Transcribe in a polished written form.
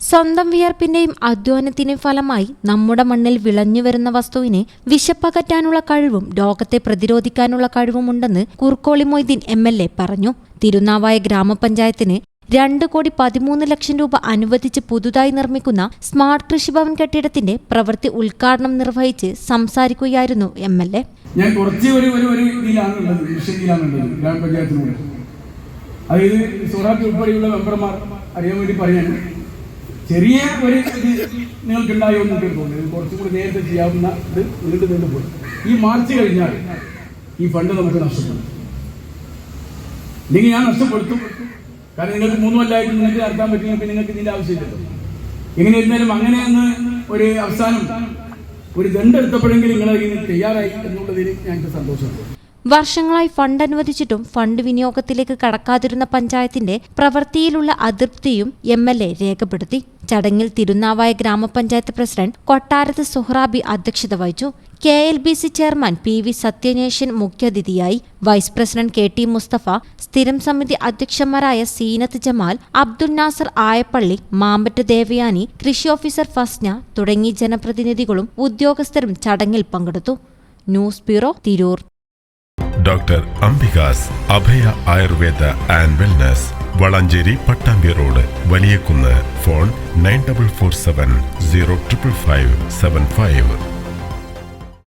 സ്വന്തം വിയർപ്പിന്റെയും അധ്വാനത്തിന്റെയും ഫലമായി നമ്മുടെ മണ്ണിൽ വിളഞ്ഞുവരുന്ന വസ്തുവിനെ വിശപ്പകറ്റാനുള്ള കഴിവും രോഗത്തെ പ്രതിരോധിക്കാനുള്ള കഴിവുമുണ്ടെന്ന് കുർക്കോളി മൊയ്തീൻ MLA പറഞ്ഞു. തിരുനാവായ ഗ്രാമപഞ്ചായത്തിന് 2,13,00,000 രൂപ അനുവദിച്ച് പുതുതായി നിർമ്മിക്കുന്ന സ്മാർട്ട് കൃഷിഭവൻ കെട്ടിടത്തിന്റെ പ്രവൃത്തി ഉദ്ഘാടനം നിർവഹിച്ച് സംസാരിക്കുകയായിരുന്നു MLA. ഞാൻ കുറച്ച് ഒരു ഇതിലാണുള്ളത്, വിഷയത്തിലാണുള്ളത് ഗ്രാമപഞ്ചായത്തിനോട്. അതായത് സോറാക്ക് ഉൾപ്പെടെയുള്ള മെമ്പർമാർ അറിയാൻ വേണ്ടി പറയാൻ ചെറിയ ഒരു നിങ്ങൾക്കുണ്ടായോ എന്ന് തോന്നുന്നത്. കുറച്ചും കൂടി നേരത്തെ ചെയ്യാവുന്ന ഇത് നീണ്ടുപോയി. ഈ മാർച്ച് കഴിഞ്ഞാൽ ഈ ഫണ്ട് നമുക്ക് നഷ്ടപ്പെടും. ഇല്ലെങ്കിൽ ഞാൻ നഷ്ടപ്പെടുത്തും. കാരണം നിങ്ങൾക്ക് 3 കൊല്ലമായിട്ട് നിങ്ങൾക്ക് നടത്താൻ പറ്റില്ലെങ്കിൽ നിങ്ങൾക്ക് ഇതിൻ്റെ ആവശ്യമില്ലല്ലോ. എങ്ങനെ ഇരുന്നാലും അങ്ങനെയൊന്ന് ഒരു അവസാനം ഒരു ദണ്ടെടുത്തപ്പോഴെങ്കിലും നിങ്ങൾ ഇതിന് തയ്യാറായി എന്നുള്ളതിൽ ഞങ്ങൾക്ക് സന്തോഷമുണ്ട്. വർഷങ്ങളായി ഫണ്ട് അനുവദിച്ചിട്ടും ഫണ്ട് വിനിയോഗത്തിലേക്ക് കടക്കാതിരുന്ന പഞ്ചായത്തിന്റെ പ്രവൃത്തിയിലുള്ള അതൃപ്തിയും MLA രേഖപ്പെടുത്തി. ചടങ്ങിൽ തിരുനാവായ ഗ്രാമപഞ്ചായത്ത് പ്രസിഡന്റ് കൊട്ടാരത്ത് സുഹ്റാബി അധ്യക്ഷത വഹിച്ചു. KLBC ചെയർമാൻ PV സത്യനേശൻ മുഖ്യാതിഥിയായി. വൈസ് പ്രസിഡന്റ് KT മുസ്തഫ, സ്ഥിരം സമിതി അധ്യക്ഷന്മാരായ സീനത്ത് ജമാൽ, അബ്ദുൽ നാസർ ആയപ്പള്ളി, മാമ്പറ്റ് ദേവയാനി, കൃഷി ഓഫീസർ ഫസ്ന തുടങ്ങി ജനപ്രതിനിധികളും ഉദ്യോഗസ്ഥരും ചടങ്ങിൽ പങ്കെടുത്തു. News bureau, Tirur. Doctor Ambika's Abhaya Ayurveda and wellness, Valanchery Pattambi road, Valiyakunnu. Phone 9447 0555575.